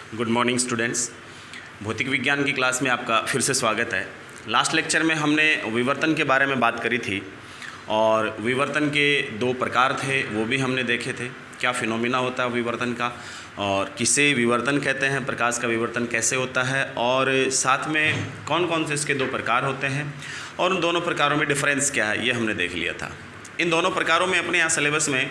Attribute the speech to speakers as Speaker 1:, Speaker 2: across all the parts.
Speaker 1: Good morning students. भौतिक विज्ञान की क्लास में आपका फिर से स्वागत है। लास्ट लेक्चर में हमने विवर्तन के बारे में बात करी थी और विवर्तन के दो प्रकार थे, वो भी हमने देखे थे। क्या फिनोमिना होता है विवर्तन का और किसे विवर्तन कहते हैं, प्रकाश का विवर्तन कैसे होता है, और साथ में कौन कौन से इसके दो प्रकार होते हैं और उन दोनों प्रकारों में डिफरेंस क्या है, ये हमने देख लिया था। इन दोनों प्रकारों में अपने यहाँ सिलेबस में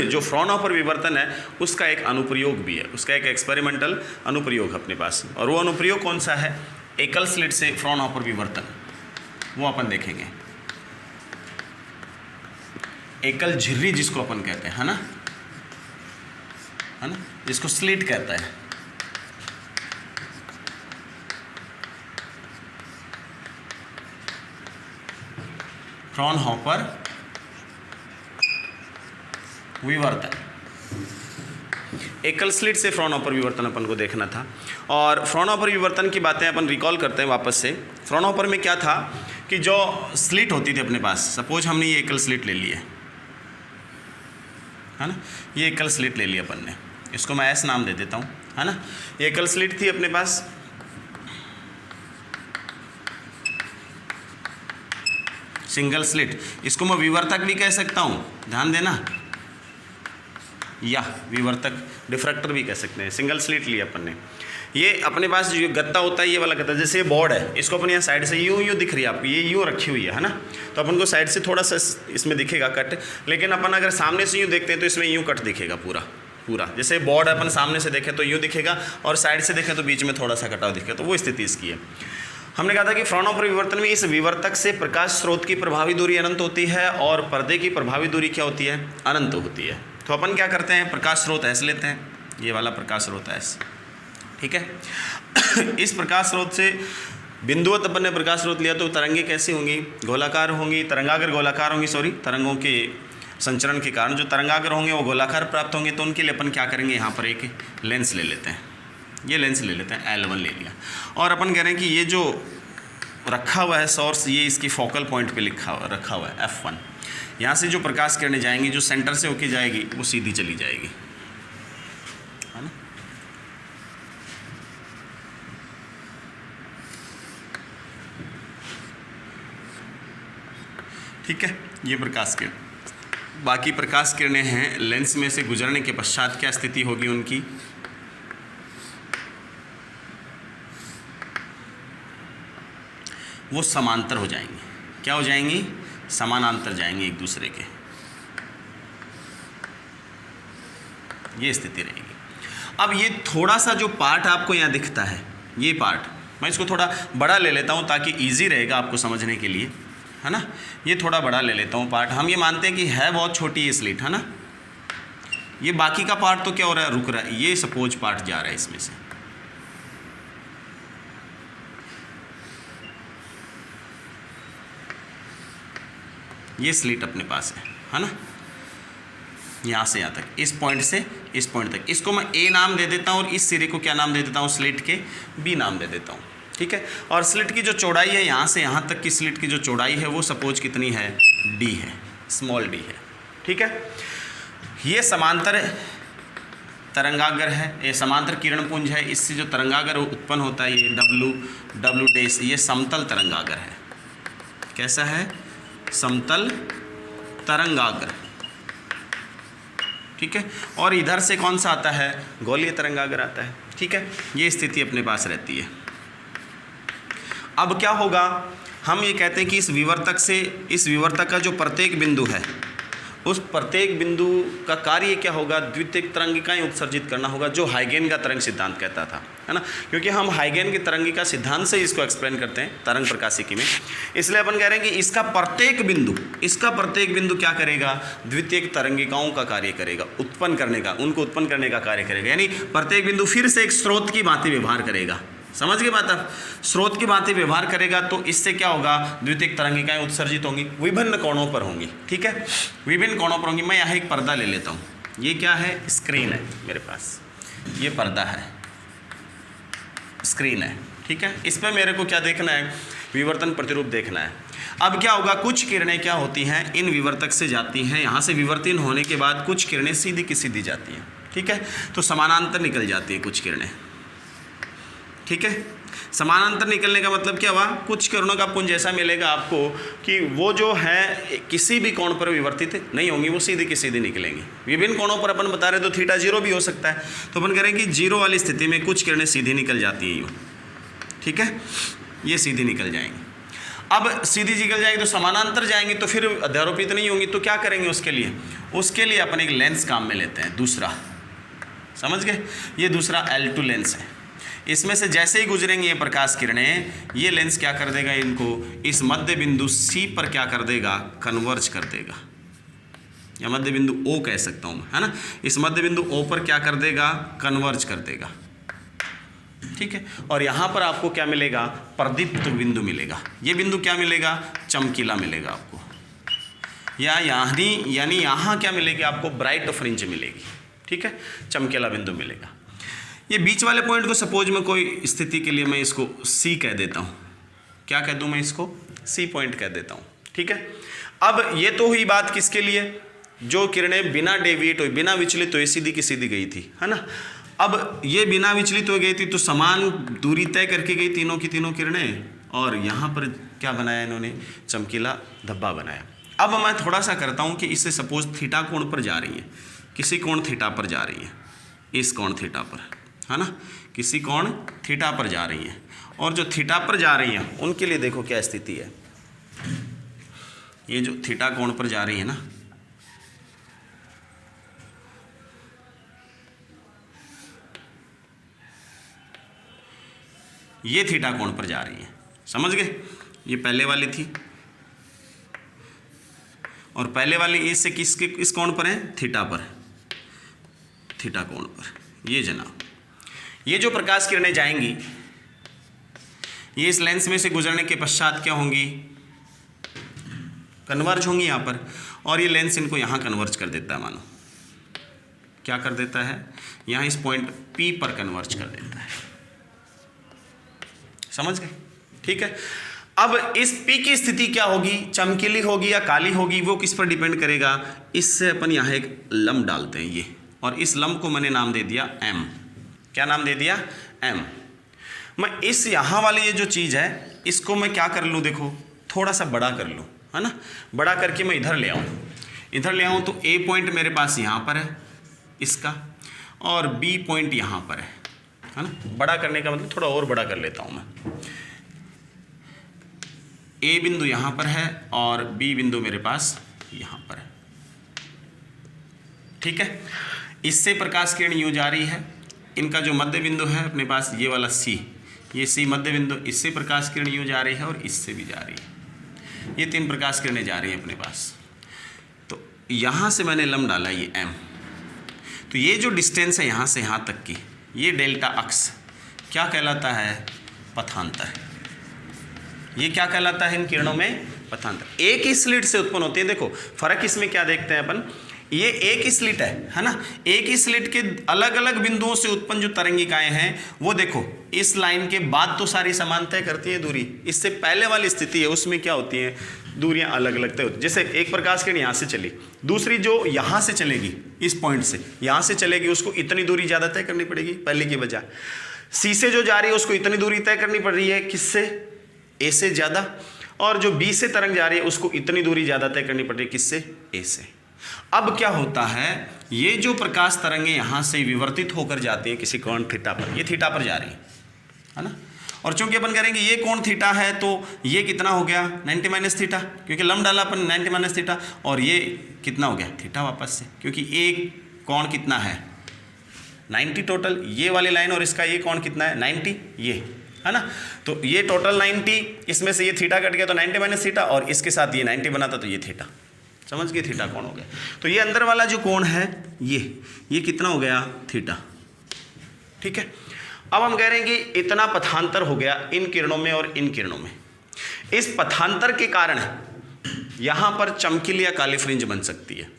Speaker 1: जो फ्रॉनहोफर विवर्तन है उसका एक अनुप्रयोग भी है, उसका एक एक्सपेरिमेंटल अनुप्रयोग अपने पास। और वो अनुप्रयोग कौन सा है? एकल स्लिट से फ्रॉनहोफर विवर्तन, वो अपन देखेंगे। एकल झिर्री जिसको अपन कहते हैं, है ना, जिसको स्लिट कहता है। फ्रॉनहोफर विवर्तन, एकल स्लिट से फ्रॉनहोफर विवर्तन अपन को देखना था। और फ्रॉनहोफर विवर्तन की बातें अपन रिकॉल करते हैं वापस से। फ्रॉनहोफर में क्या था कि जो स्लिट होती थी अपने पास, सपोज हमने ये एकल स्लिट ले ली है ना, ये एकल स्लिट ले ली अपन ने, इसको मैं एस नाम दे देता हूँ, है ना। ये एकल स्लिट थी अपने पास, सिंगल स्लिट, इसको मैं विवर्तक भी कह सकता हूँ, ध्यान देना, या विवर्तक डिफ्रैक्टर भी कह सकते हैं। सिंगल स्लिट लिया अपन ने। ये अपने पास जो गत्ता होता है, ये वाला गत्ता, जैसे ये बोर्ड है, इसको अपन यहाँ साइड से यूँ दिख रही है आपको, ये यूँ रखी हुई है ना, तो अपन को साइड से थोड़ा सा इसमें दिखेगा कट, लेकिन अपन अगर सामने से यूँ देखते हैं तो इसमें यूँ कट दिखेगा पूरा। जैसे बोर्ड अपन सामने से देखें तो यूँ दिखेगा और साइड से देखें तो बीच में थोड़ा सा कटाव दिखेगा, तो वो स्थिति इसकी है। हमने कहा था कि फ्रॉनहोफर विवर्तन में इस विवर्तक से प्रकाश स्रोत की प्रभावी दूरी अनंत होती है और पर्दे की प्रभावी दूरी क्या होती है? अनंत होती है। तो अपन क्या करते हैं, प्रकाश स्रोत ऐसे लेते हैं, ये वाला प्रकाश स्रोत ऐसे, ठीक है। इस प्रकाश स्रोत से बिंदुवत अपन ने प्रकाश स्रोत लिया तो तरंगें कैसी होंगी? गोलाकार होंगी। तरंगागर गोलाकार होंगी, तरंगों के संचरण के कारण जो तरंगागर होंगे वो गोलाकार प्राप्त होंगे। तो उनके लिए अपन क्या करेंगे, यहाँ पर एक लेंस ले लेते हैं, ये लेंस ले लेते हैं, L1 ले लिया, और अपन कह रहे हैं कि ये जो रखा हुआ है सोर्स, ये इसकी फोकल पॉइंट पे रखा हुआ है F1। यहाँ से जो प्रकाश किरणें जाएंगी, जो सेंटर से होके जाएगी, वो सीधी चली जाएगी, है ना। ठीक है, ये प्रकाश किरण। बाकी प्रकाश किरणें हैं, लेंस में से गुजरने के पश्चात क्या स्थिति होगी उनकी? वो समांतर हो जाएंगी। क्या हो जाएंगी? समानांतर जाएंगे एक दूसरे के, ये स्थिति रहेगी। अब ये थोड़ा सा जो पार्ट आपको यहाँ दिखता है, ये पार्ट मैं इसको थोड़ा बड़ा ले लेता हूँ ताकि इजी रहेगा आपको समझने के लिए, है ना। ये थोड़ा बड़ा ले लेता हूँ पार्ट। हम ये मानते हैं कि है बहुत छोटी ये स्लिट, है ना। ये बाकी का पार्ट तो क्या हो रहा है, रुक रहा है। ये सपोज पार्ट जा रहा है इसमें से, ये स्लिट अपने पास है ना, यहाँ से यहाँ तक, इस पॉइंट से इस पॉइंट तक। इसको मैं A नाम दे देता हूँ और इस सिरे को क्या नाम दे देता हूँ, स्लिट के B नाम दे देता हूँ, ठीक है। और स्लिट की जो चौड़ाई है, यहाँ से यहाँ तक की स्लिट की जो चौड़ाई है, वो सपोज कितनी है? D है, स्मॉल d है, ठीक है। ये समांतर तरंगागर है, ये समांतर किरणपुंज है। इससे जो तरंगागर उत्पन्न होता है, ये W डैश, ये समतल तरंगागर है। कैसा है? समतल तरंगागर, ठीक है। और इधर से कौन सा आता है? गोलीय तरंगागर आता है, ठीक है। ये स्थिति अपने पास रहती है। अब क्या होगा, हम ये कहते हैं कि इस विवर्तक का जो प्रत्येक बिंदु है, उस प्रत्येक बिंदु का कार्य क्या होगा? द्वितीयक तरंगिकाएं उत्सर्जित करना होगा, जो हाइगेन का तरंग सिद्धांत कहता था, है ना। क्योंकि हम हाइगेन की तरंगिका सिद्धांत से इसको एक्सप्लेन करते हैं तरंग प्रकाशिकी में, इसलिए अपन कह रहे हैं कि इसका प्रत्येक बिंदु क्या करेगा? द्वितीयक तरंगिकाओं का कार्य करेगा, उत्पन्न करने का, उनको उत्पन्न करने का कार्य करेगा। यानी प्रत्येक बिंदु फिर से एक स्रोत की भांति व्यवहार करेगा। समझ गए बात आप? स्रोत की भांति व्यवहार करेगा तो इससे क्या होगा? द्वितीयक तरंगिकाएं उत्सर्जित होंगी, विभिन्न कोणों पर होंगी, ठीक है, विभिन्न कोणों पर होंगी। मैं यहाँ एक पर्दा ले लेता हूँ, ये क्या है? स्क्रीन है मेरे पास, ये पर्दा है, स्क्रीन है, ठीक है। इस पर मेरे को क्या देखना है? विवर्तन प्रतिरूप देखना है। अब क्या होगा, कुछ किरणें क्या होती हैं, इन विवर्तक से जाती हैं, यहाँ से विवर्तन होने के बाद कुछ किरणें सीधी की सीधी जाती हैं, ठीक है, तो समानांतर निकल जाती है कुछ किरणें, ठीक है। समानांतर निकलने का मतलब क्या हुआ, कुछ किरणों का पुंज ऐसा मिलेगा आपको कि वो जो है किसी भी कोण पर विवर्तित नहीं होंगी, वो सीधी की सीधी निकलेंगी। विभिन्न कोणों पर अपन बता रहे तो थीटा 0 भी हो सकता है, तो अपन करेंगे 0 वाली स्थिति में कुछ किरणें सीधी निकल जाती हैं यूँ, ठीक है, ये सीधी निकल जाएंगी। अब सीधी निकल जाएंगी तो समानांतर जाएंगी तो फिर अध्यारोपित नहीं होंगी, तो क्या करेंगे उसके लिए अपन एक लेंस काम में लेते हैं दूसरा, समझ गए, ये दूसरा L2 लेंस है। इसमें से जैसे ही गुजरेंगे ये प्रकाश किरणें, ये लेंस क्या कर देगा, इनको इस मध्य बिंदु C पर क्या कर देगा, कन्वर्ज कर देगा, या मध्य बिंदु O कह सकता हूँ मैं, है ना, इस मध्य बिंदु O पर क्या कर देगा, कन्वर्ज कर देगा, ठीक है। और यहाँ पर आपको क्या मिलेगा, प्रदीप्त बिंदु मिलेगा। ये बिंदु क्या मिलेगा, चमकीला मिलेगा आपको, या यानी यहाँ क्या मिलेगी आपको, ब्राइट फ्रिंज मिलेगी, ठीक है, चमकीला बिंदु मिलेगा। ये बीच वाले पॉइंट को सपोज में कोई स्थिति के लिए मैं इसको C कह देता हूँ, क्या कह दूँ मैं इसको, C पॉइंट कह देता हूँ, ठीक है। अब ये तो हुई बात किसके लिए, जो किरणें बिना डेविएट हुई, बिना विचलित हुए सीधी की सीधी गई थी, है ना। अब ये बिना विचलित हो गई थी तो समान दूरी तय करके गई तीनों की तीनों किरणें, और यहाँ पर क्या बनाया इन्होंने, चमकीला धब्बा बनाया। अब मैं थोड़ा सा करता हूँ कि इससे सपोज थीटा कोण पर जा रही है, किसी कोण थीटा पर जा रही है, इस कोण थीटा पर, है ना, किसी कोण थीटा पर जा रही है, और जो थीटा पर जा रही हैं उनके लिए देखो क्या स्थिति है। ये जो थीटा कोण पर जा रही है ना, ये थीटा कोण पर जा रही है, समझ गए, ये पहले वाली थी, और पहले वाली इससे किसके इस कोण पर है, थीटा पर, थीटा कोण पर। ये जनाब, ये जो प्रकाश किरणें जाएंगी ये इस लेंस में से गुजरने के पश्चात क्या होंगी, कन्वर्ज होंगी यहाँ पर, और ये लेंस इनको यहाँ कन्वर्ज कर देता है, मानो क्या कर देता है, यहाँ इस पॉइंट P पर कन्वर्ज कर देता है, समझ गए, ठीक है। अब इस P की स्थिति क्या होगी, चमकीली होगी या काली होगी, वो किस पर डिपेंड करेगा। इससे अपन यहाँ एक लंब डालते हैं ये, और इस लंब को मैंने नाम दे दिया M। क्या नाम दे दिया, M। मैं इस यहाँ वाली ये जो चीज़ है इसको मैं क्या कर लूँ, देखो थोड़ा सा बड़ा कर लूँ, है ना, बड़ा करके मैं इधर ले आऊँ, तो A पॉइंट मेरे पास यहाँ पर है इसका, और B पॉइंट यहाँ पर है ना। बड़ा करने का मतलब थोड़ा और बड़ा कर लेता हूँ मैं, A बिंदु यहाँ पर है और B बिंदु मेरे पास यहाँ पर है, ठीक है। इससे प्रकाश किरण यूँ जा रही है, इनका जो मध्य बिंदु है अपने पास ये वाला C, ये C मध्य बिंदु, इससे प्रकाश किरण यूँ जा रही है और इससे भी जा रही है, ये तीन प्रकाश किरणें जा रही हैं अपने पास। तो यहाँ से मैंने लंब डाला ये M, तो ये जो डिस्टेंस है यहाँ से यहाँ तक की, ये डेल्टा अक्स क्या कहलाता है, पथांतर। ये क्या कहलाता है इन किरणों में, पथांतर। एक ही स्लिट से उत्पन्न होती है। देखो फर्क इसमें क्या देखते हैं अपन, ये एक ही स्लिट है ना, एक ही स्लिट के अलग अलग बिंदुओं से उत्पन्न जो तरंगिकाएं हैं वो देखो इस लाइन के बाद तो सारी समान तय करती है दूरी, इससे पहले वाली स्थिति है उसमें क्या होती है, दूरियां अलग अलग तय होती। जैसे एक प्रकाश किरण यहाँ से चली, दूसरी जो यहाँ से चलेगी इस पॉइंट से यहाँ से चलेगी, उसको इतनी दूरी ज़्यादा तय करनी पड़ेगी पहले की बजाय। सी से जो जा रही है उसको इतनी दूरी तय करनी पड़ रही है, किससे, ए से ज़्यादा, और जो बी से तरंग जा रही है उसको इतनी दूरी ज़्यादा तय करनी पड़ रही है, किससे, ए से। अब क्या होता है, ये जो प्रकाश तरंगें यहाँ से विवर्तित होकर जाती हैं किसी कोण थीटा पर, ये थीटा पर जा रही है ना, और चूंकि अपन करेंगे ये कोण थीटा है तो ये कितना हो गया 90 माइनस थीटा, क्योंकि लंब डाला अपन 90 माइनस थीटा, और ये कितना हो गया थीटा वापस से, क्योंकि एक कोण कितना है 90 टोटल, ये वाली लाइन और इसका ये कोण कितना है 90, ये है ना, तो ये टोटल 90, इसमें से ये थीटा कट गया तो 90 माइनस थीटा, और इसके साथ ये 90 बनाता तो ये थीटा, समझ गए, थीटा कोण हो गया। तो ये अंदर वाला जो कोण है ये कितना हो गया थीटा, ठीक है। अब हम कह रहे हैं कि इतना पथांतर हो गया इन किरणों में और इन किरणों में। इस पथांतर के कारण यहाँ पर चमकीली या काली फ्रिंज बन सकती है,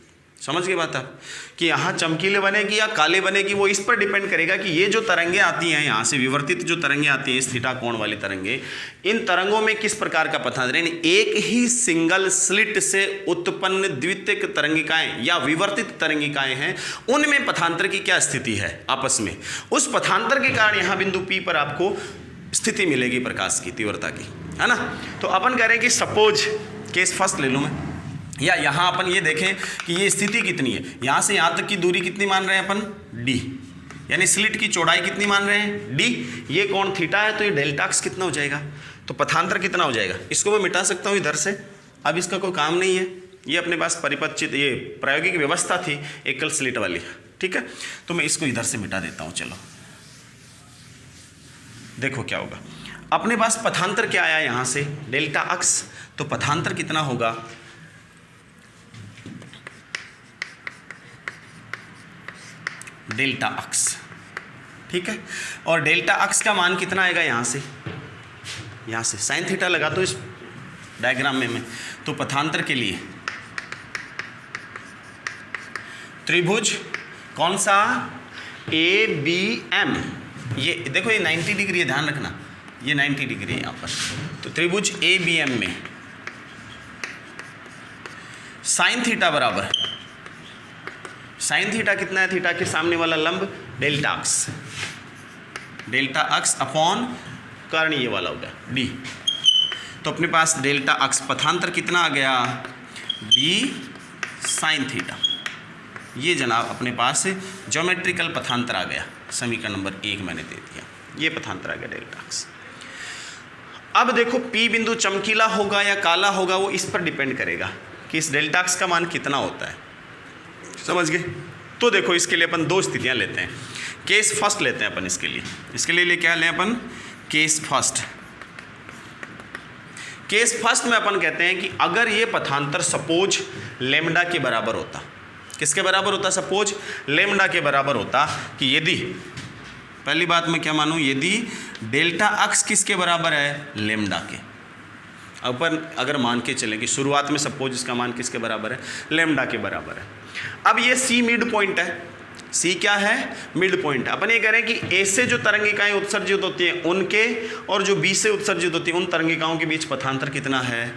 Speaker 1: समझ गए बात आप, कि यहाँ चमकीले बनेगी या काले बनेगी वो इस पर डिपेंड करेगा कि ये जो तरंगे आती हैं यहाँ से विवर्तित जो तरंगे आती हैं इस थीटा कोण वाली तरंगे, इन तरंगों में किस प्रकार का पथांतर, यानी एक ही सिंगल स्लिट से उत्पन्न द्वितीयक तरंगिकाएं या विवर्तित तरंगिकाएं हैं, उनमें पथांतर की क्या स्थिति है आपस में, उस पथांतर के कारण यहाँ बिंदु P पर आपको स्थिति मिलेगी प्रकाश की तीव्रता की, है ना। तो अपन कह रहे हैं कि सपोज केस फर्स्ट ले लूँ मैं, या यहाँ अपन ये देखें कि ये स्थिति कितनी है, यहाँ से यहाँ तक की दूरी कितनी मान रहे हैं अपन, d, यानी स्लिट की चौड़ाई कितनी मान रहे हैं, d, ये कोण थीटा है, तो ये डेल्टा एक्स कितना हो जाएगा, तो पथांतर कितना हो जाएगा। इसको मैं मिटा सकता हूँ इधर से, अब इसका कोई काम नहीं है, ये अपने पास परिपचित ये प्रायोगिक व्यवस्था थी एकल स्लिट वाली, ठीक है। तो मैं इसको इधर से मिटा देता हूँ, चलो देखो क्या होगा। अपने पास पथांतर क्या आया यहाँ से, डेल्टा एक्स, तो पथांतर कितना होगा, डेल्टा एक्स, ठीक है। और डेल्टा एक्स का मान कितना आएगा यहाँ से साइन थीटा लगा दो इस डायग्राम में मैं, तो पथांतर के लिए त्रिभुज कौन सा, ए बी एम, ये देखो ये 90 डिग्री है, ध्यान रखना ये 90 डिग्री है यहाँ पर, तो त्रिभुज ए बी एम में साइन थीटा बराबर, साइन थीटा कितना है, थीटा के सामने वाला लंब डेल्टा एक्स अपॉन कर्ण ये वाला हो गया डी, तो अपने पास डेल्टा एक्स पथांतर कितना आ गया, डी साइन थीटा, ये जनाब अपने पास ज्योमेट्रिकल पथांतर आ गया, समीकरण नंबर 1 मैंने दे दिया, ये पथांतर आ गया डेल्टा एक्स। अब देखो पी बिंदु चमकीला होगा या काला होगा वो इस पर डिपेंड करेगा कि इस डेल्टा एक्स का मान कितना होता है, समझ गए। तो देखो इसके लिए अपन दो स्थितियां लेते हैं, केस फर्स्ट लेते हैं अपन इसके लिए क्या लें अपन, केस फर्स्ट। केस फर्स्ट में अपन कहते हैं कि अगर ये पथांतर सपोज लेमडा के बराबर होता, किसके बराबर होता, सपोज लेमडा के बराबर होता, कि यदि, पहली बात मैं क्या मानूं, यदि डेल्टा एक्स किसके बराबर है, लेमडा के। अपन अगर मान के चलें कि शुरुआत में सपोज इसका मान किसके बराबर है, लेमडा के बराबर है। अब ये सी मिड पॉइंट है, सी क्या है, मिड पॉइंट। अपन ये कह रहे हैं कि ए से जो तरंगिकाएं उत्सर्जित होती हैं उनके, और जो बी से उत्सर्जित होती हैं उन तरंगिकाओं के बीच पथांतर कितना है,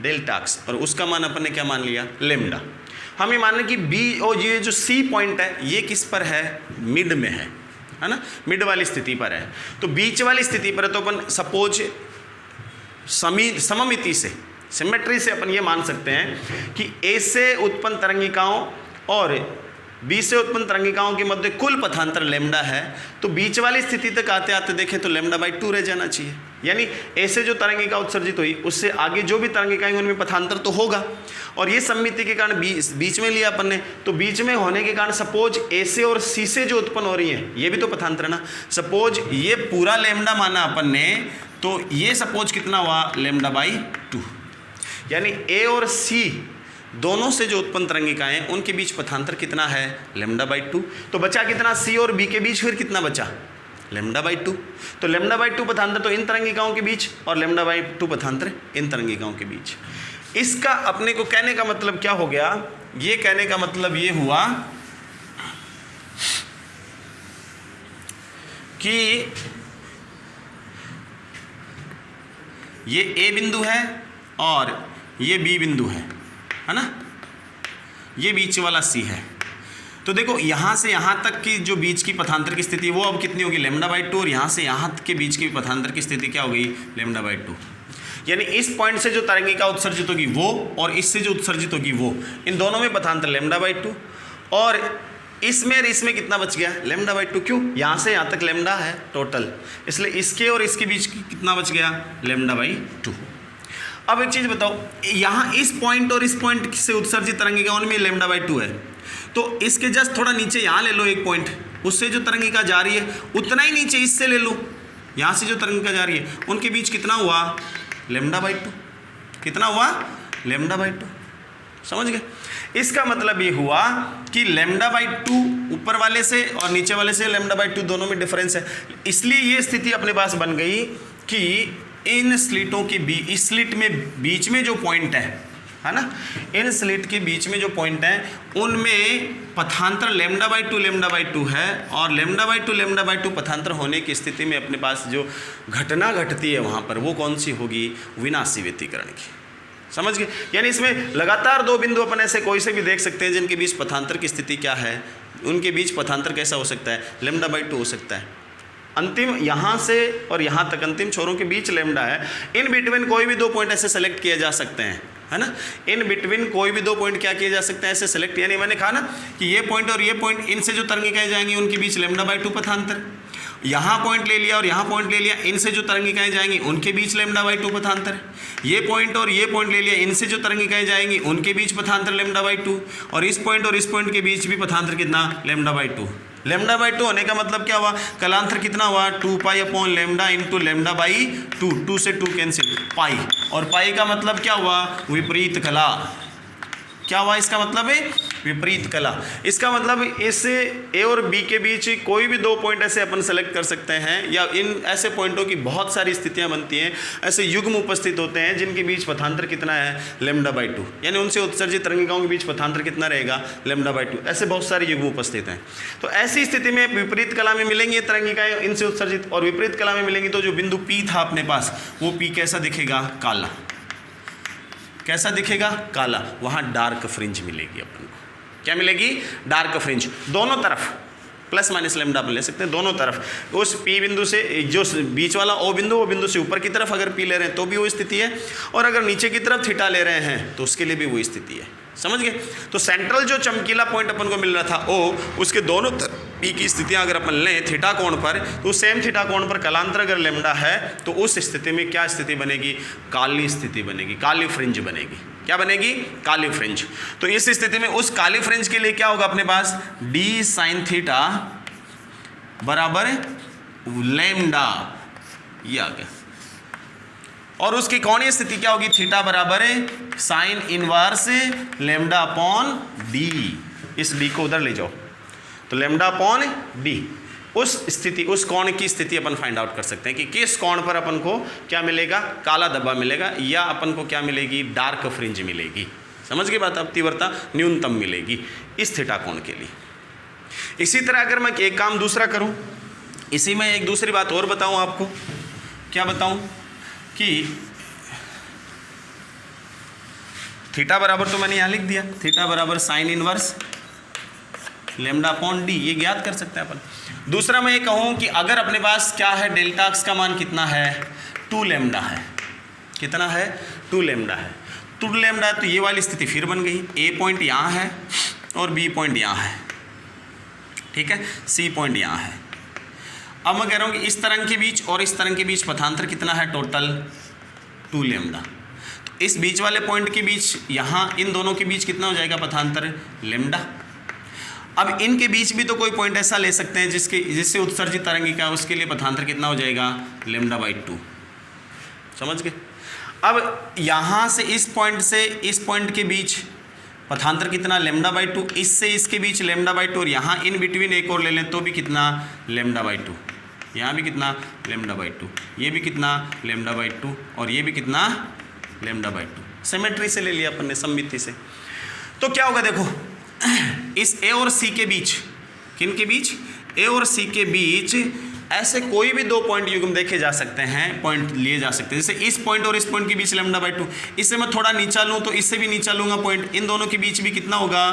Speaker 1: डेल्टा एक्स, और उसका मान अपन ने क्या मान लिया, लेमडा। हम ये मान लें कि बी और ये जो सी पॉइंट है ये किस पर है, मिड में है ना, मिड वाली स्थिति पर है। तो बीच वाली स्थिति पर है, तो अपन सपोज सममिति से, सिमेट्री से अपन ये मान सकते हैं कि ए से उत्पन्न तरंगिकाओं और बी से उत्पन्न तरंगिकाओं के मध्य कुल पथांतर लेमडा है। तो बीच वाली स्थिति तक आते आते देखें तो लेमडा बाई 2 रह जाना चाहिए, यानी ए से जो तरंगिका उत्सर्जित हुई उससे आगे जो भी तरंगिकाएं उनमें पथांतर तो होगा। और ये सममिति के कारण बीच में लिया अपन ने, तो बीच में होने के कारण सपोज ए से और सी से जो उत्पन्न हो रही है ये भी तो पथांतर है ना। सपोज ये पूरा लेमडा माना अपन ने, तो ये सपोज कितना हुआ, लेमडा बाई 2, यानी ए और सी दोनों से जो उत्पन्न तरंगिकाएं उनके बीच पथांतर कितना है, लेमडा बाई 2। तो बचा कितना, सी और बी के बीच फिर कितना बचा, लेमडा बाई 2। तो लेमडा बाई 2 पथांतर तो इन तरंगिकाओं के बीच, और लेमडा बाई 2 पथांतर इन तरंगिकाओं के बीच। इसका अपने को कहने का मतलब क्या हो गया, ये कहने का मतलब ये हुआ कि ये ए बिंदु है और ये बी बिंदु है ना, ये बीच वाला सी है। तो देखो यहाँ से यहाँ तक की जो बीच की पथांतर की स्थिति वो अब कितनी होगी, लेमडा बाई 2, और यहाँ से यहाँ के बीच की पथांतर की स्थिति क्या हो गई, लेमडा बाई 2। यानी इस पॉइंट से जो तरंगिका उत्सर्जित होगी वो, और इससे जो उत्सर्जित होगी वो, इन दोनों में पथांतर लेमडा बाई 2, और इसमें कितना बच गया, लेमडा बाई 2। क्यों, यहाँ से यहाँ तक लेमडा है टोटल, इसलिए इसके और इसके बीच कितना बच गया, लेमडा बाई 2। अब एक चीज़ बताओ, यहाँ इस पॉइंट और इस पॉइंट से उत्सर्जित तरंगिका उनमें लेमडा बाई 2 है, तो इसके जस्ट थोड़ा नीचे यहाँ ले लो एक पॉइंट, उससे जो तरंगिका जा रही है उतना ही नीचे इससे ले लो, यहाँ से जो तरंगिका जा रही है उनके बीच कितना हुआ, लेमडा बाई 2। कितना हुआ, लेमडा बाई 2। समझ गए। इसका मतलब ये हुआ कि लेमडा बाई 2 ऊपर वाले से और नीचे वाले से लेमडा बाई 2 दोनों में डिफरेंस है, इसलिए ये स्थिति अपने पास बन गई कि इन स्लिटों के इस स्लिट में बीच में जो पॉइंट है है ना। इन स्लिट के बीच में जो पॉइंट है उनमें पथांतर λ/2 है, और λ/2 पथांतर होने की स्थिति में अपने पास जो घटना घटती है वहाँ पर वो कौन सी होगी, विनाशी व्यतिकरण की। समझ गए। यानी इसमें लगातार दो बिंदु अपन ऐसे कोई से भी देख सकते हैं जिनके बीच पथांतर की स्थिति क्या है, उनके बीच पथांतर कैसा हो सकता है, λ/2 हो सकता है। अंतिम यहाँ से और यहाँ तक अंतिम छोरों के बीच लैम्डा है। इन बिटवीन कोई भी दो पॉइंट ऐसे सेलेक्ट किए जा सकते हैं, है ना। इन बिटवीन कोई भी दो पॉइंट क्या किए जा सकते हैं, ऐसे सेलेक्ट। यानी मैंने कहा ना कि ये पॉइंट और ये पॉइंट, इनसे जो तरंगिकाएं जाएंगी उनके बीच λ/2 पथांतर। यहाँ पॉइंट ले लिया और यहाँ पॉइंट ले लिया, इनसे जो तरंगिकाएं जाएंगी उनके बीच λ/2 पथांतर। ये पॉइंट और ये पॉइंट ले लिया, इनसे जो तरंगिकाएं जाएंगी उनके बीच पथांतर λ/2, और इस पॉइंट के बीच भी पथांतर कितना, λ/2। λ/2 होने का मतलब क्या हुआ, कलांतर कितना हुआ, 2π/λ इंटू λ/2, 2 से 2 कैंसिल, पाई, और पाई का मतलब क्या हुआ, विपरीत कला। क्या हुआ इसका मतलब है, विपरीत कला। इसका मतलब इस ए और बी के बीच कोई भी दो पॉइंट ऐसे अपन सेलेक्ट कर सकते हैं, या इन ऐसे पॉइंटों की बहुत सारी स्थितियां बनती हैं, ऐसे युग्म उपस्थित होते हैं जिनके बीच पथांतर कितना है, λ/2। यानी उनसे उत्सर्जित तरंगिकाओं के बीच पथांतर कितना रहेगा, λ/2। ऐसे बहुत सारे युग्म उपस्थित हैं। तो ऐसी स्थिति में विपरीत कला में मिलेंगी तरंगिकाएं इनसे उत्सर्जित, और विपरीत कला में मिलेंगी तो जो बिंदु पी था अपने पास, वो पी कैसा दिखेगा, काला। कैसा दिखेगा, काला। वहाँ डार्क फ्रिंज मिलेगी अपन को। क्या मिलेगी, डार्क फ्रिंज। दोनों तरफ ±λ अपन ले सकते हैं, दोनों तरफ। उस पी बिंदु से जो बीच वाला ओ बिंदु, वो बिंदु से ऊपर की तरफ अगर पी ले रहे हैं तो भी वो स्थिति है, और अगर नीचे की तरफ थीटा ले रहे हैं तो उसके लिए भी वो स्थिति है। समझ गए। तो सेंट्रल जो चमकीला पॉइंट अपन को मिल रहा था ओ, उसके दोनों तरफ पी की स्थितियां अगर अपन लें थीटा कोण पर, तो सेम थीटा कोण पर कलांतर अगर लैम्डा है तो उस स्थिति में क्या स्थिति बनेगी, काली स्थिति बनेगी, काली फ्रिंज बनेगी। क्या बनेगी, काली फ्रिंज। तो इस स्थिति में उस काली फ्रिंज के लिए क्या होगा अपने पास, d sin थीटा बराबर लैम्डा, ये आ गया। और उसकी कोणीय स्थिति क्या होगी, थीटा बराबर sine inverse lambda upon D. इस डी को उधर ले जाओ, तो लैम्डा अपॉन डी। उस स्थिति, उस कोण की स्थिति अपन फाइंड आउट कर सकते हैं कि किस कोण पर अपन को क्या मिलेगा, काला धब्बा मिलेगा, या अपन को क्या मिलेगी, डार्क फ्रिंज मिलेगी। समझ गए बात। अब तीव्रता न्यूनतम मिलेगी इस थीटा कोण के लिए। इसी तरह अगर मैं एक काम दूसरा करूं, इसी में एक दूसरी बात और बताऊं आपको। क्या बताऊं कि थीटा बराबर, तो मैंने यहाँ लिख दिया, थीटा बराबर sine inverse lambda upon D, ये ज्ञात कर सकते हैं अपन। दूसरा मैं ये कहूँ कि अगर अपने पास क्या है, डेल्टा एक्स का मान कितना है, 2 लैम्डा है। कितना है, 2 लैम्डा है। 2 लैम्डा, तो ये वाली स्थिति फिर बन गई। ए पॉइंट यहाँ है और बी पॉइंट यहाँ है, ठीक है, सी पॉइंट यहाँ है। अब मैं कह रहा हूँ कि इस तरंग के बीच और इस तरंग के बीच पथांतर कितना है, टोटल 2 लैम्डा। तो इस बीच वाले पॉइंट के बीच, यहाँ इन दोनों के बीच कितना हो जाएगा पथांतर, लैम्डा। अब इनके बीच भी तो कोई पॉइंट ऐसा ले सकते हैं जिससे उत्सर्जित तरंगिका, उसके लिए पथांतर कितना हो जाएगा, λ/2। समझ गए। अब यहाँ से इस पॉइंट के बीच पथांतर कितना, λ/2। इससे इसके बीच λ/2, और यहाँ इन बिटवीन एक और ले लें तो भी कितना, λ/2। यहाँ भी कितना, λ/2। ये भी कितना, λ/2, और ये भी कितना, λ/2। सिमेट्री से ले लिया अपन ने, सममिति से। तो क्या होगा देखो, इस ए और सी के बीच, किन के बीच, ए और सी के बीच ऐसे कोई भी दो पॉइंट युग्म देखे जा सकते हैं, पॉइंट लिए जा सकते हैं। जैसे इस पॉइंट और इस पॉइंट के बीच λ/2, इससे मैं थोड़ा नीचा लूँ तो इससे भी नीचा लूँगा पॉइंट, इन दोनों के बीच भी कितना होगा,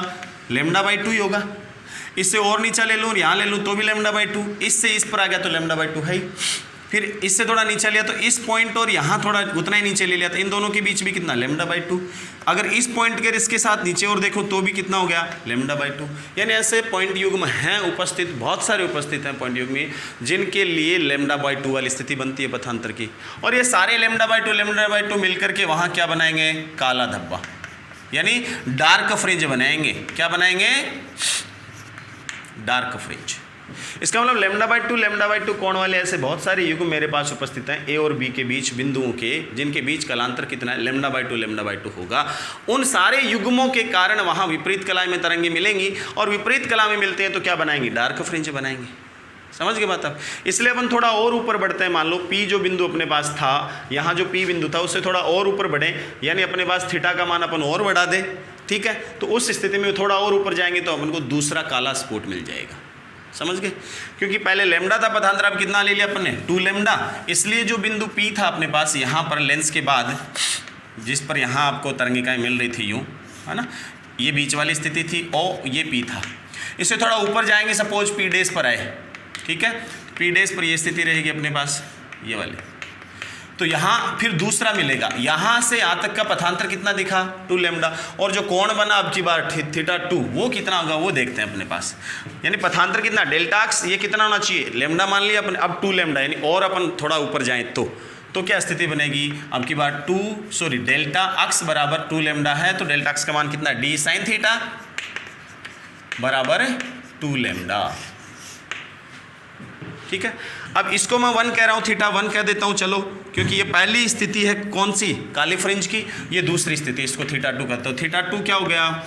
Speaker 1: λ/2 ही होगा। इससे और नीचा ले लूँ, यहाँ ले लूँ तो भी λ/2, इससे इस पर आ गया तो λ/2 है ही। फिर इससे थोड़ा नीचे लिया तो इस पॉइंट और यहाँ थोड़ा उतना ही नीचे ले लिया तो इन दोनों के बीच भी कितना, λ/2। अगर इस पॉइंट के इसके साथ नीचे और देखो तो भी कितना हो गया, λ/2। यानी ऐसे पॉइंट युग्म हैं उपस्थित, बहुत सारे उपस्थित हैं पॉइंट युग्म जिनके लिए λ/2 वाली स्थिति बनती है पथांतर की। और ये सारे λ/2 मिलकर के वहाँ क्या बनाएंगे, काला धब्बा, यानी डार्क फ्रिंज बनाएंगे। क्या बनाएंगे, डार्क फ्रिंज। इसका मतलब λ/2 कोण वाले ऐसे बहुत सारे युग्म मेरे पास उपस्थित हैं ए और बी के बीच बिंदुओं के, जिनके बीच कलांतर कितना है, λ/2 होगा। उन सारे युग्मों के कारण वहाँ विपरीत कला में तरंगे मिलेंगी, और विपरीत कला में मिलते हैं तो क्या बनाएंगी, डार्क फ्रिंज बनाएंगे। समझ गए बात आप। इसलिए अपन थोड़ा और ऊपर बढ़ते हैं। मान लो P जो बिंदु अपने पास था, यहाँ जो P बिंदु था उससे थोड़ा और ऊपर बढ़े, यानी अपने पास थीटा का मान अपन और बढ़ा दे, ठीक है। तो उस स्थिति में थोड़ा और ऊपर जाएंगे तो अपन को दूसरा काला स्पॉट मिल जाएगा, समझ गए। क्योंकि पहले लैम्डा था पथांतर, अब कितना ले लिया अपन ने 2 लैम्डा। इसलिए जो बिंदु P था अपने पास यहाँ पर लेंस के बाद, जिस पर यहाँ आपको तरंगिकाएँ मिल रही थी यूँ, है ना, ये बीच वाली स्थिति थी और ये P था। इससे थोड़ा ऊपर जाएंगे, सपोज P डैश पर आए, ठीक है, P डैश पर ये स्थिति रहेगी अपने पास ये वाली। तो यहाँ फिर दूसरा मिलेगा, यहाँ से यहाँ तक का पथांतर कितना दिखा 2 लैम्डा, और जो कोण बना अब की बार थीटा 2 वो कितना होगा वो देखते हैं अपने पास। यानी पथांतर कितना डेल्टा एक्स ये कितना होना चाहिए, लैम्डा मान लिया अपन, अब 2 लैम्डा, यानी और अपन थोड़ा ऊपर जाएँ तो क्या स्थिति बनेगी अब की बार डेल्टा एक्स बराबर 2 लैम्डा है, तो डेल्टा एक्स का मान कितना डी साइन थीटा बराबर 2 लैम्डा, ठीक है। अब इसको मैं 1 कह रहा हूँ, थीटा 1 कह देता हूँ, चलो, क्योंकि ये पहली स्थिति है कौन सी, काली फ्रिंज की, ये दूसरी स्थिति, इसको थीटा 2 कहते हो। थीटा 2 क्या हो गया,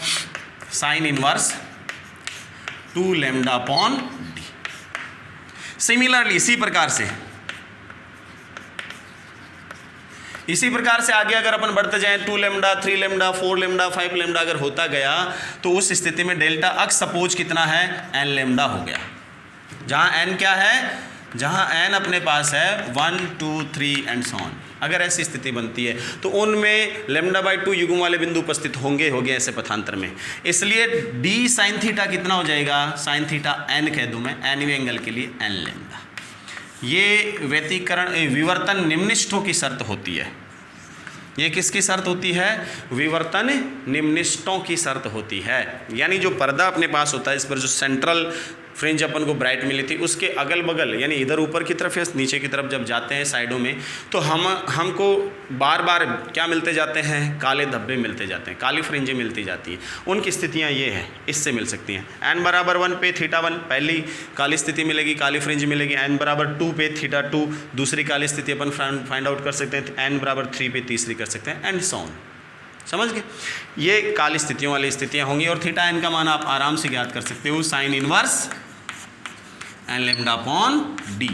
Speaker 1: sine inverse 2 lambda upon D. Similarly इसी प्रकार से आगे अगर अपन बढ़ते जाएं 2 लैम्डा 3 लैम्डा 4 लैम्डा 5 लैम्डा अगर होता गया तो उस स्थिति में डेल्टा अक्स सपोज कितना है n लैम्डा हो गया, जहां n क्या है, जहां n अपने पास है 1 2 3 एंड सो ऑन। अगर ऐसी स्थिति बनती है तो उनमें लैम्डा बाई 2 युग्म वाले बिंदु उपस्थित होंगे ऐसे पथांतर में। इसलिए d साइन थीटा कितना हो जाएगा, साइन थीटा n कह दूं मैं, n एंगल के लिए n लैम्डा। ये व्यतिकरण विवर्तन निम्निष्ठों की शर्त होती है। ये किसकी शर्त होती है, विवर्तन निम्निष्ठों की शर्त होती है। यानी जो पर्दा अपने पास होता है, इस पर जो सेंट्रल फ्रिंज अपन को ब्राइट मिली थी, उसके अगल बगल यानी इधर ऊपर की तरफ या नीचे की तरफ जब जाते हैं साइडों में, तो हमको बार बार क्या मिलते जाते हैं, काले धब्बे मिलते जाते हैं, काली फ्रिंजें मिलती जाती हैं। उनकी स्थितियाँ ये हैं, इससे मिल सकती हैं। n बराबर 1 पे थीटा 1 पहली काली स्थिति मिलेगी, काली फ्रिंज मिलेगी। n बराबर 2 पे थीटा 2 दूसरी काली स्थिति अपन फाइंड आउट कर सकते हैं। n बराबर 3 पे तीसरी कर सकते हैं, एंड सो ऑन। समझ गए, ये काली स्थितियों वाली स्थितियाँ होंगी। और थीटा n का मान आप आराम से ज्ञात कर सकते हो, sine inverse N lambda upon D,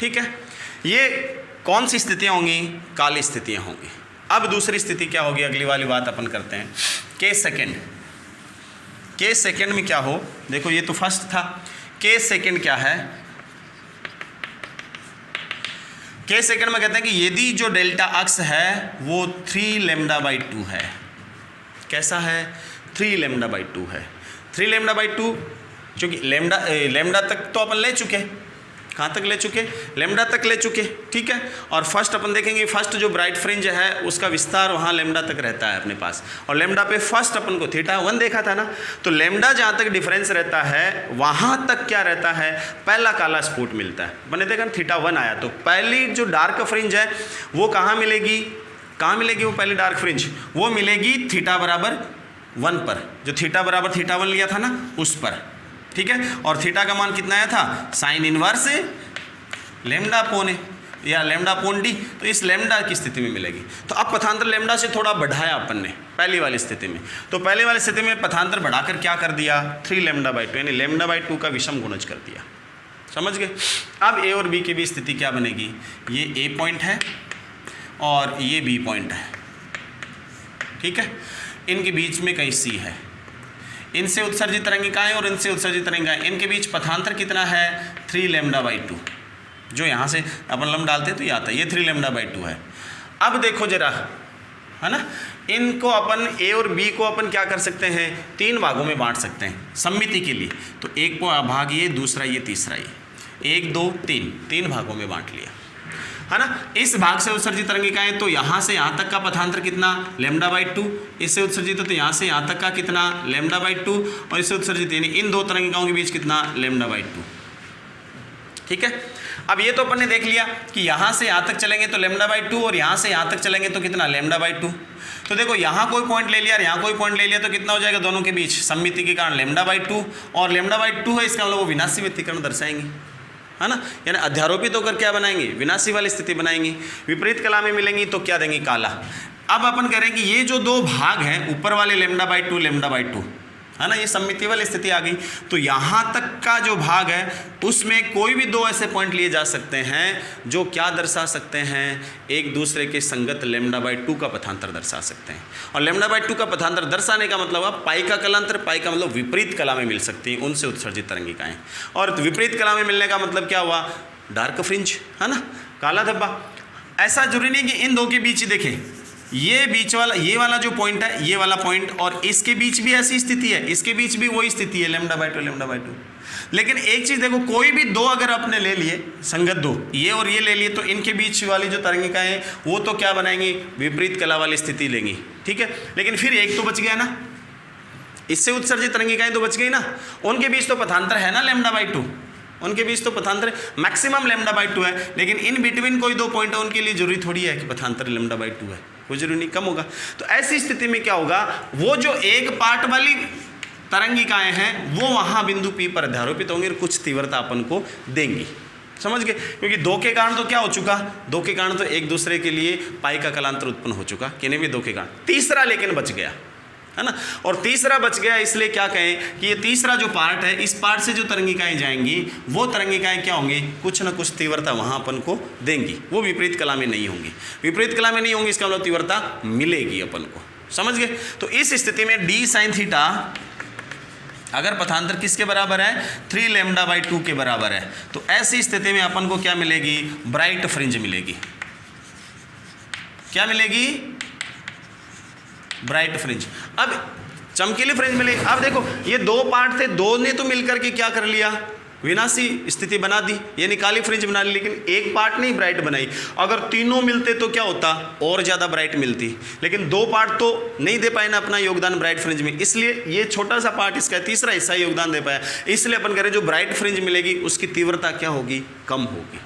Speaker 1: ठीक है। ये कौन सी स्थितियाँ होंगी, काली स्थितियाँ होंगी। अब दूसरी स्थिति क्या होगी, अगली वाली बात अपन करते हैं, केस सेकेंड। केस सेकेंड में क्या हो, देखो ये तो फर्स्ट था, केस सेकेंड क्या है, केस सेकेंड में कहते हैं कि यदि जो डेल्टा अक्स है वो 3 लैम्डा बाई 2 है। कैसा है, 3 लैम्डा बाई 2 है। 3 लैम्डा बाई 2 क्योंकि लैम्डा तक तो अपन ले चुके, कहाँ तक ले चुके, लैम्डा तक ले चुके, ठीक है। और फर्स्ट अपन देखेंगे, फर्स्ट जो ब्राइट फ्रिंज है उसका विस्तार वहाँ लैम्डा तक रहता है अपने पास, और लैम्डा पे फर्स्ट अपन को थीटा 1 देखा था ना, तो लैम्डा जहाँ तक डिफरेंस रहता है वहाँ तक क्या रहता है, पहला काला स्पॉट मिलता है। मैंने देखा थीटा 1 आया तो पहली जो डार्क फ्रिंज है वो कहाँ मिलेगी, वो पहली डार्क फ्रिंज वो मिलेगी थीटा बराबर 1 पर, जो थीटा बराबर थीटा 1 लिया था ना उस पर, ठीक है। और थीटा का मान कितना आया था, साइन इनवर्स लैम्डा अपोन या लैम्डा अपोन डी, तो इस लैम्डा की स्थिति में मिलेगी। तो अब पथांतर लैम्डा से थोड़ा बढ़ाया अपन ने पहली वाली स्थिति में, तो पहले वाली स्थिति में पथांतर बढ़ाकर क्या कर दिया, 3 लैम्डा बाई 2 यानी लैम्डा बाई 2 का विषम गुणज कर दिया। समझ गए। अब ए और बी की भी स्थिति क्या बनेगी, ये ए पॉइंट है और ये बी पॉइंट है, ठीक है। इनके बीच में कहीं सी है, इनसे उत्सर्जित तरंगिकाएं और इनसे उत्सर्जित तरंगिकाएं, इनके बीच पथांतर कितना है 3 लैम्डा बाई 2। जो यहाँ से अपन लम डालते हैं तो ये आता है, ये 3 लैम्डा बाई 2 है। अब देखो जरा, है ना, इनको अपन ए और बी को अपन क्या कर सकते हैं, 3 भागों में बांट सकते हैं सममिति के लिए। तो एक भाग ये, दूसरा ये, तीसरा ये, 1 2 3 भागों में बांट लिया, है ना। इस भाग से उत्सर्जित तरंगिकाएं, तो यहाँ से यहाँ तक का पथांतर कितना, लैम्डा बाई 2। इससे उत्सर्जित तो यहाँ से यहाँ तक का कितना, लैम्डा बाई 2। और इससे उत्सर्जित यानी इन दो तरंगिकाओं के बीच कितना, लैम्डा बाई 2, ठीक है। अब ये तो अपन ने देख लिया कि यहाँ से यहाँ तक चलेंगे तो लैम्डा बाई 2, और यहाँ से यहाँ तक चलेंगे तो कितना, लैम्डा बाई 2। तो देखो यहाँ कोई पॉइंट ले लिया और यहाँ कोई पॉइंट ले लिया तो कितना हो जाएगा, दोनों के बीच सममिति के कारण लैम्डा बाई 2, और लैम्डा बाई 2 है, इसका मतलब वो विनाशी व्यतिकरण दर्शाएंगे, है ना। यानी अध्यारोपित होकर क्या बनाएंगे, विनाशी वाली स्थिति बनाएंगी। विपरीत कला में मिलेंगी तो क्या देंगे, काला। अब अपन कह रहे हैं कि ये जो 2 भाग हैं ऊपर वाले लैम्डा बाई 2 लैम्डा बाई 2, है ना, ये सममिति वाली स्थिति आ गई। तो यहाँ तक का जो भाग है उसमें कोई भी दो ऐसे पॉइंट लिए जा सकते हैं जो क्या दर्शा सकते हैं, एक दूसरे के संगत λ/2 का पथांतर दर्शा सकते हैं। और λ/2 का पथांतर दर्शाने का मतलब है पाई का कलांतर, पाई का मतलब विपरीत कला में मिल सकती है उनसे उत्सर्जित तरंगिकाएं। और विपरीत कला में मिलने का मतलब क्या हुआ, डार्क फ्रिंज, है ना, काला धब्बा। ऐसा जरूरी नहीं कि इन दो के बीच ही देखें, ये बीच वाला, ये वाला जो पॉइंट है, ये वाला पॉइंट और इसके बीच भी ऐसी स्थिति है, इसके बीच भी वही स्थिति है λ/2। लेकिन एक चीज़ देखो, कोई भी दो अगर आपने ले लिए संगत दो, ये और ये ले लिए, तो इनके बीच वाली जो तरंगिकाएं हैं वो तो क्या बनाएंगी, विपरीत कला वाली स्थिति लेंगी, ठीक है। लेकिन फिर एक तो बच गया ना, इससे उत्सर्जित तरंगिकाएं तो बच गई ना, उनके बीच तो पथांतर है ना λ/2, उनके बीच तो पथांतर मैक्सिमम λ/2 है। लेकिन इन बिटवीन कोई दो पॉइंट है, उनके लिए जरूरी थोड़ी है कि पथांतर λ/2 है, कोई जरूरी नहीं, कम होगा। तो ऐसी स्थिति में क्या होगा, वो जो एक पार्ट वाली तरंगिकाएं हैं वो वहाँ बिंदु P पर अध्यारोपित होंगी और कुछ तीव्रता अपन को देंगी, समझ गए। क्योंकि दो के कारण तो क्या हो चुका, दो के कारण तो एक दूसरे के लिए पाई का कलांतर उत्पन्न हो चुका, किन्हीं भी दो के कारण। तीसरा लेकिन बच गया, है ना, और तीसरा बच गया इसलिए क्या कहें कि ये तीसरा जो पार्ट है, इस पार्ट से जो तरंगिकाएं जाएंगी वो तरंगिकाएं क्या होंगी, कुछ ना कुछ तीव्रता वहाँ अपन को देंगी, वो विपरीत कला में नहीं होंगी। विपरीत कला में नहीं होंगी इसका मतलब तीव्रता मिलेगी अपन को, समझ गए। तो इस स्थिति में d sin थीटा अगर पथांतर किसके बराबर है, 3 λ/2 के बराबर है, तो ऐसी स्थिति में अपन को क्या मिलेगी, ब्राइट फ्रिंज मिलेगी। क्या मिलेगी, ब्राइट फ्रिंज। अब चमकीली फ्रिंज मिलेगी। अब देखो ये दो पार्ट थे, दो ने तो मिलकर के क्या कर लिया, विनाशी स्थिति बना दी, ये निकाली फ्रिंज बना ली, लेकिन एक पार्ट नहीं ब्राइट बनाई। अगर तीनों मिलते तो क्या होता, और ज़्यादा ब्राइट मिलती, लेकिन दो पार्ट तो नहीं दे पाए ना अपना योगदान ब्राइट फ्रिंज में, इसलिए ये छोटा सा पार्ट इसका तीसरा हिस्सा योगदान दे पाया। इसलिए अपन कह रहे जो ब्राइट फ्रिंज मिलेगी उसकी तीव्रता क्या होगी, कम होगी,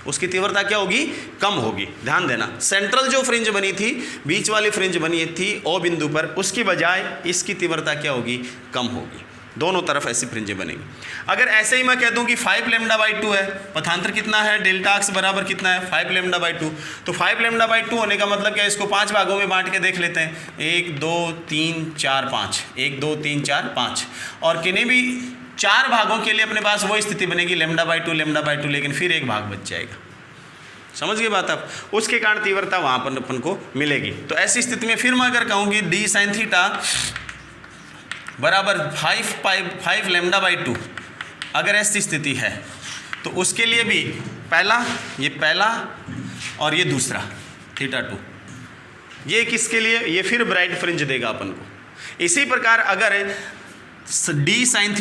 Speaker 1: उसकी तीव्रता क्या होगी, कम होगी। ध्यान देना, सेंट्रल जो फ्रिंज बनी थी, बीच वाली फ्रिंज बनी थी ओ बिंदु पर, उसकी बजाय इसकी तीव्रता क्या होगी, कम होगी। दोनों तरफ ऐसी फ्रिंजें बनेंगी। अगर ऐसे ही मैं कह दूं कि 5 λ/2 है, पथांतर कितना है, डेल्टा अक्स बराबर कितना है, 5 λ/2, तो 5 λ/2 होने का मतलब क्या है, इसको 5 भागों में बांट के देख लेते हैं, 1 2 3 4 5, 1 2 3 4 5, और किन्हीं भी 4 भागों के लिए अपने पास वो स्थिति बनेगी λ/2, लेकिन फिर एक भाग बच जाएगा, समझ गए बात आप, उसके कारण तीव्रता वहाँ पर अपन को मिलेगी। तो ऐसी स्थिति में फिर मैं अगर कहूँगी d sin थीटा बराबर 5 λ/2, अगर ऐसी स्थिति है तो उसके लिए भी ये पहला और ये दूसरा θ2, ये किसके लिए, ये फिर ब्राइट फ्रिंज देगा अपन को। इसी प्रकार अगर d sin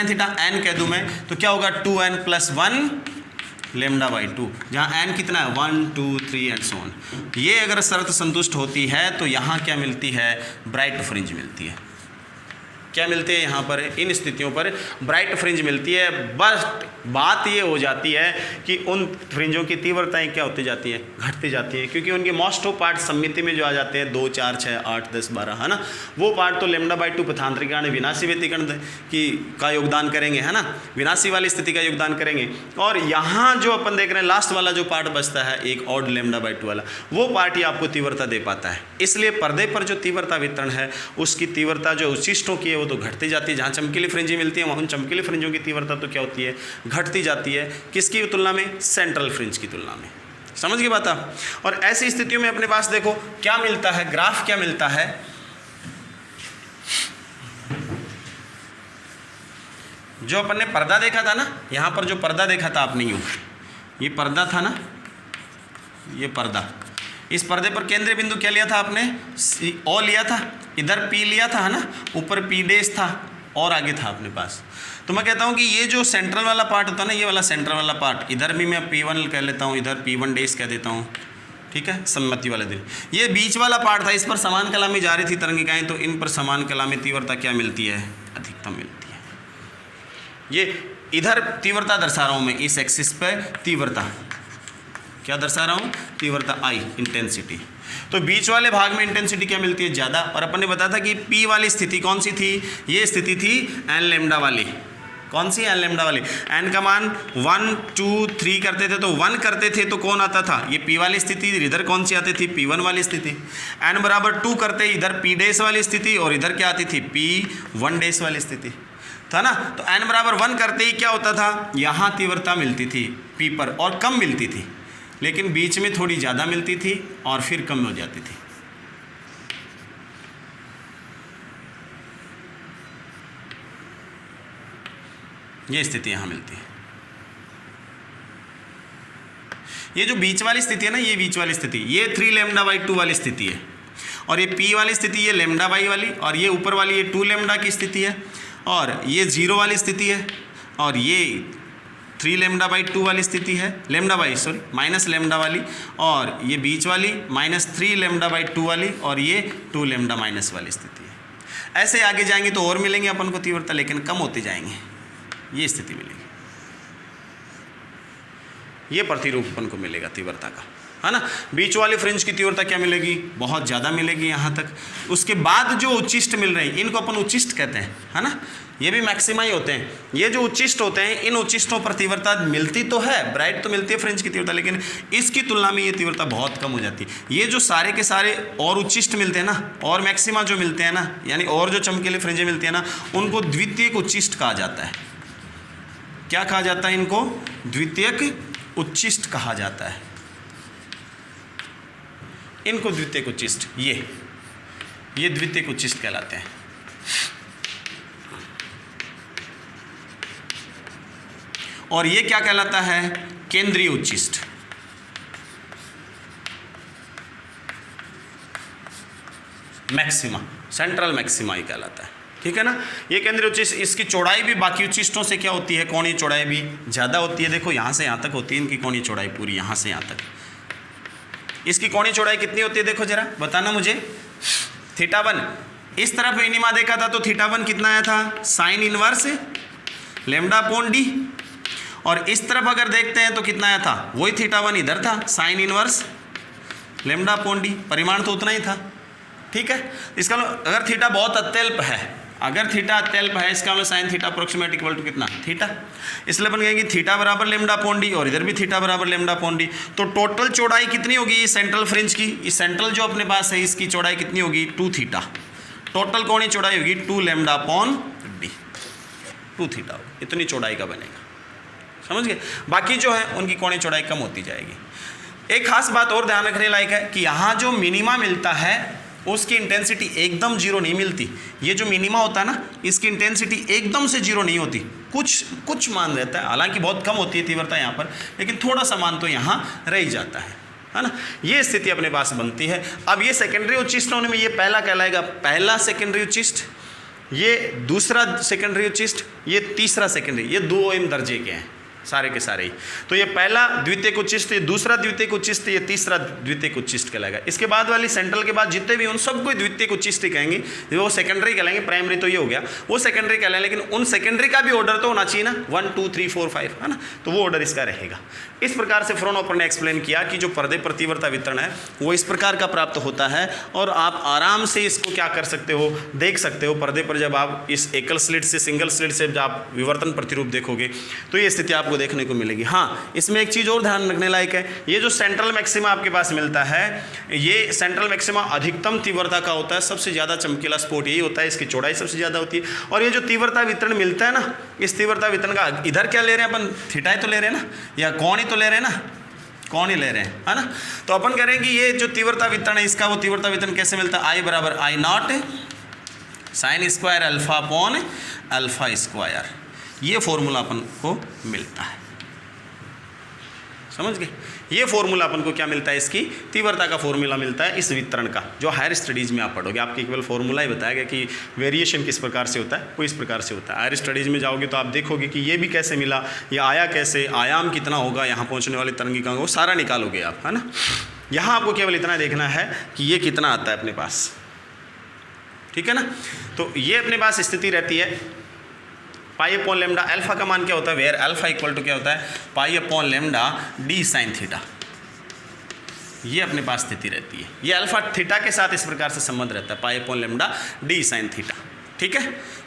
Speaker 1: थीटा n कह दूं मैं, तो क्या होगा 2n + 1 λ/2, जहाँ n कितना है 1 2 3 एंड सो ऑन। ये अगर शर्त संतुष्ट होती है तो यहाँ क्या मिलती है, ब्राइट फ्रिंज मिलती है। क्या मिलती है यहाँ पर, इन स्थितियों पर ब्राइट फ्रिंज मिलती है। बस बात ये हो जाती है कि उन फ्रिंजों की तीव्रताएं क्या होती जाती हैं, घटती जाती हैं, क्योंकि उनके मोस्ट ऑफ पार्ट सममिति में जो आ जाते हैं 2 4 6 8 10 12, है ना, वो पार्ट तो λ/2 पथांतर के कारण विनाशी व्यतिकरण की का योगदान करेंगे, है ना, विनाशी वाली स्थिति का योगदान करेंगे। और यहाँ जो अपन देख रहे हैं लास्ट वाला जो पार्ट बचता है एक ऑड λ/2 वाला, वो पार्ट ही आपको तीव्रता दे पाता है। इसलिए पर्दे पर जो तीव्रता वितरण है उसकी तीव्रता जो उच्छिष्टों की है वो तो घटती जाती है। जहाँ चमकीली फ्रिंजें मिलती हैं वहाँ उन चमकीली फ्रिंजों की तीव्रता तो क्या होती है, घटती जाती है। किसकी तुलना में, सेंट्रल फ्रिंज की तुलना में, समझ गए बात आप। और ऐसी स्थितियों में अपने पास देखो क्या मिलता है, ग्राफ क्या मिलता है, जो अपन ने पर्दा देखा था ना, यहाँ पर जो पर्दा देखा था आपने, यूँ ये पर्दा था ना, ये पर्दा, इस पर्दे पर केंद्रीय बिंदु क्या लिया था आपने, ओ लिया था, इधर P लिया था, है ना, ऊपर P डैश था और आगे था अपने पास। तो मैं कहता हूँ कि ये जो सेंट्रल वाला पार्ट होता है ना, ये वाला सेंट्रल वाला पार्ट, इधर भी मैं P1 कह लेता हूँ, इधर P1 डैश कह देता हूँ, ठीक है, सम्मति वाले दिन। ये बीच वाला पार्ट था, इस पर समान कला में जा रही थी तरंगिकाएं, तो इन पर समान कला में तीव्रता क्या मिलती है, अधिकतम मिलती है। ये इधर तीव्रता दर्शा रहा हूँ मैं, इस एक्सिस पे तीव्रता क्या दर्शा रहा हूँ, तीव्रता I, इंटेंसिटी। तो बीच वाले भाग में इंटेंसिटी क्या मिलती है, ज़्यादा। और अपन ने बताया था कि P वाली स्थिति कौन सी थी, ये स्थिति थी n λ वाली, कौन सी एन लेमडा वाली? एन का मान 1 2 3 करते थे तो 1 करते थे तो कौन आता था? ये पी वाली स्थिति। इधर कौन सी आती थी? P1 वाली स्थिति। एन बराबर 2 करते इधर P डैश वाली स्थिति और इधर क्या आती थी? P1 डैश वाली स्थिति था ना। तो एन बराबर 1 करते ही क्या होता था? यहाँ तीव्रता मिलती थी P पर और कम मिलती थी, लेकिन बीच में थोड़ी ज़्यादा मिलती थी और फिर कम हो जाती थी। ये स्थिति यहाँ मिलती है। ये जो बीच वाली स्थिति है ना, ये बीच वाली स्थिति, ये 3 लेमडा बाई 2 वाली स्थिति है, और ये P वाली स्थिति ये लेमडा बाई वाली, और ये ऊपर वाली ये 2 लेमडा की स्थिति है, और ये 0 वाली स्थिति है, और ये 3 लेमडा बाई 2 वाली स्थिति है, lambda by sorry minus lambda वाली, और ये बीच वाली -3 लेमडा बाई 2 वाली, और ये 2 लेमडा माइनस वाली स्थिति है। ऐसे आगे जाएंगे तो और मिलेंगे अपन को तीव्रता, लेकिन कम होते जाएंगे। ये स्थिति मिलेगी, ये प्रतिरूप अपन को मिलेगा तीव्रता का, है ना। बीच वाले फ्रिंज की तीव्रता क्या मिलेगी? बहुत ज़्यादा मिलेगी यहाँ तक। उसके बाद जो उच्चिष्ट मिल रहे हैं इनको अपन उच्चिष्ट कहते हैं, है ना। ये भी मैक्सिमा ही होते हैं। ये जो उच्चिष्ट होते हैं, इन उच्चिष्टों पर तीव्रता मिलती तो है, ब्राइट तो मिलती है फ्रिंज की तीव्रता, लेकिन इसकी तुलना में ये तीव्रता बहुत कम हो जाती है। ये जो सारे के सारे और उच्चिष्ट मिलते हैं ना, और मैक्सिमा जो मिलते हैं ना, यानी और जो चमकीले फ्रिंजें मिलती हैं ना, उनको द्वितीयक उच्चिष्ट कहा जाता है। क्या कहा जाता है इनको? द्वितीयक उच्चिष्ट कहा जाता है इनको, द्वितीयक उच्चिष्ट। ये द्वितीयक उच्चिष्ट कहलाते हैं। और ये क्या कहलाता है? केंद्रीय उच्चिष्ट। मैक्सिमा, सेंट्रल मैक्सिमा ही कहलाता है, ठीक है ना। ये केंद्रीय उच्चिष्ट, इसकी चौड़ाई भी बाकी उच्चिष्टों से क्या होती है? कोणीय चौड़ाई भी ज़्यादा होती है। देखो यहाँ से यहाँ तक होती है इनकी कोणीय चौड़ाई, पूरी यहाँ से यहाँ तक। इसकी कोणीय चौड़ाई कितनी होती है? देखो जरा बताना मुझे। θ1 इस तरफ मिनिमा देखा था तो θ1 कितना आया था? Sine inverse lambda upon D. और इस तरफ अगर देखते हैं तो कितना आया था? वही θ1 इधर था, sine inverse lambda upon D. परिमाण तो उतना ही था, ठीक है। इसका अगर थीटा बहुत अत्यल्प है, अगर थीटा अत्यल्प है, इसका मतलब sine theta approximate equal to कितना? थीटा। इसलिए अपन कहेंगे थीटा बराबर लेमडा अपॉन डी, और इधर भी थीटा बराबर लेमडा अपॉन डी। तो टोटल चौड़ाई कितनी होगी सेंट्रल फ्रिंज की? इस सेंट्रल जो अपने पास है इसकी चौड़ाई कितनी होगी? 2 थीटा। टोटल कोणीय चौड़ाई होगी 2 लेमडा अपॉन डी, 2 थीटा होगी। इतनी चौड़ाई का बनेगा, समझ गए। बाकी जो है उनकी कोणीय चौड़ाई कम होती जाएगी। एक खास बात और ध्यान रखने लायक है कि यहाँ जो मिनिमा मिलता है उसकी इंटेंसिटी एकदम जीरो नहीं मिलती। ये जो मिनिमा होता है ना, इसकी इंटेंसिटी एकदम से जीरो नहीं होती, कुछ मान रहता है। हालांकि बहुत कम होती है तीव्रता यहाँ पर, लेकिन थोड़ा सा मान तो यहाँ रह ही जाता है ना। ये स्थिति अपने पास बनती है। अब ये सेकेंडरी उच्चिष्ट होने में ये पहला कहलाएगा पहला सेकेंडरी उच्चिष्ट, ये दूसरा सेकेंडरी उच्चिष्ट, ये तीसरा सेकेंडरी। ये 2m दर्जे के हैं सारे के सारे ही। तो ये पहला द्वितीयक उच्चिष्ट, ये दूसरा द्वितीयक उच्चिष्ट, ये तीसरा द्वितीयक उच्चिष्ट कहलाएगा। इसके बाद वाली सेंट्रल के बाद जितने भी उन सबको द्वितीयक उच्चिष्ट ही कहेंगे, वो सेकेंडरी कहलाएंगे। प्राइमरी तो ये हो गया, वो सेकेंडरी कहलाएंगे, लेकिन उन सेकेंडरी का भी ऑर्डर तो होना चाहिए ना, 1 2 3 4 5, है ना। तो वो ऑर्डर इसका रहेगा। इस प्रकार से फ्रोनहोफर ने एक्सप्लेन किया कि जो पर्दे पर तीव्रता वितरण है वो इस प्रकार का प्राप्त होता है, और आप आराम से इसको क्या कर सकते हो, देख सकते हो पर्दे पर। जब आप इस एकल स्लिट से सिंगल स्लिट से जब आप विवर्तन प्रतिरूप देखोगे तो ये स्थिति आपको देखने को मिलेगी। हाँ, इसमें एक चीज़ और ध्यान रखने लायक है, ये जो सेंट्रल मैक्सिमा आपके पास मिलता है, ये सेंट्रल मैक्सिमा अधिकतम तीव्रता का होता है। सबसे ज़्यादा चमकीला स्पॉट यही होता है, इसकी चौड़ाई सबसे ज़्यादा होती है। और ये जो तीव्रता वितरण मिलता है ना, इस तीव्रता वितरण का इधर क्या ले रहे हैं अपन? थीटा तो ले रहे हैं ना, या कोण ही तो ले रहे हैं ना, कौन ही ले रहे हैं, है ना। तो अपन कह रहे हैं कि ये जो तीव्रता वितरण है इसका, वो तीव्रता वितरण कैसे मिलता है? I बराबर I0 sine square alpha upon alpha square. ये फॉर्मूला अपन को मिलता है, समझ गए। ये फॉर्मूला अपन को क्या मिलता है? इसकी तीव्रता का फॉर्मूला मिलता है इस वितरण का, जो हायर स्टडीज़ में आप पढ़ोगे। आपके केवल फॉर्मूला ही बताया गया कि वेरिएशन किस प्रकार से होता है, वो इस प्रकार से होता है। हायर स्टडीज़ में जाओगे तो आप देखोगे कि ये भी कैसे मिला, ये आया कैसे, आयाम कितना होगा, यहाँ पहुँचने वाली तरंगिका वो सारा निकालोगे आप, है ना। यहाँ आपको केवल इतना देखना है कि ये कितना आता है अपने पास, ठीक है ना। तो ये अपने पास स्थिति रहती है पाई अपॉन लेमडा। अल्फा का मान क्या होता है? वेयर अल्फा इक्वल टू क्या होता है? पाई upon lambda d sine theta. ये अपने पास स्थिति रहती है। ये अल्फा थीटा के साथ इस प्रकार से संबंध रहता है, पाई upon lambda d sine theta, ठीक है,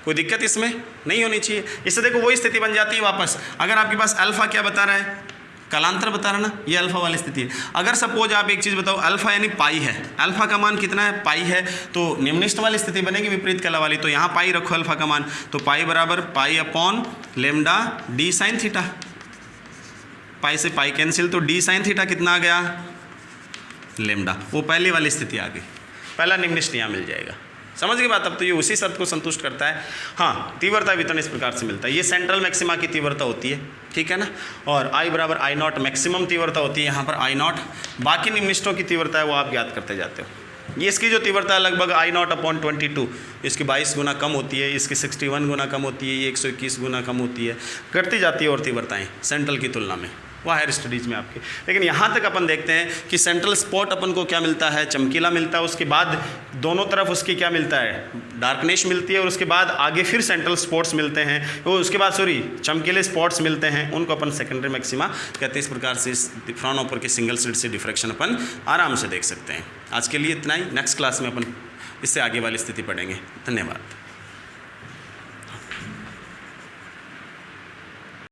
Speaker 1: कोई दिक्कत इसमें नहीं होनी चाहिए। इससे देखो वही स्थिति बन जाती है वापस। अगर आपके पास अल्फा क्या बता रहा है, कालांतर बता रहा ना, ये अल्फा वाली स्थिति है। अगर सपोज आप एक चीज़ बताओ, अल्फा यानी पाई है, अल्फा का मान कितना है, पाई है, तो निम्नलिखित वाली स्थिति बनेगी विपरीत कला वाली। तो यहाँ पाई रखो अल्फा का मान, तो पाई बराबर pi upon lambda d sine theta. Pi से पाई कैंसिल, तो डी साइन थीटा कितना आ गया, लेमडा। वो पहले वाली स्थिति आ गई, पहला निम्नलिखित यहाँ मिल जाएगा। समझ गए बात। अब तो ये उसी शर्त को संतुष्ट करता है। हाँ, तीव्रता वितरण इस प्रकार से मिलता है। ये सेंट्रल मैक्सिमा की तीव्रता होती है, ठीक है ना, और I बराबर I नॉट मैक्सिमम तीव्रता होती है, यहाँ पर I नॉट। बाकी निम्नलिखितों की तीव्रता है वो आप ज्ञात करते जाते हो। ये इसकी जो तीव्रता है लगभग I नॉट अपॉन 22, इसकी 22 गुना कम होती है, इसकी 61 गुना कम होती है, ये 121 गुना कम होती है, करती जाती है और तीव्रताएँ सेंट्रल की तुलना में, वो हायर स्टडीज़ में आपके। लेकिन यहाँ तक अपन देखते हैं कि सेंट्रल स्पॉट अपन को क्या मिलता है, चमकीला मिलता है, उसके बाद दोनों तरफ उसकी क्या मिलता है, डार्कनेश मिलती है, और उसके बाद आगे फिर सेंट्रल स्पॉट्स मिलते हैं, वो उसके बाद चमकीले स्पॉट्स मिलते हैं, उनको अपन सेकेंडरी मैक्सिमा कहते हैं। इस प्रकार से फ्राउनहोफर के सिंगल स्लिट से डिफ्रैक्शन अपन आराम से देख सकते हैं। आज के लिए इतना ही, नेक्स्ट क्लास में अपन इससे आगे वाली स्थिति पढ़ेंगे। धन्यवाद।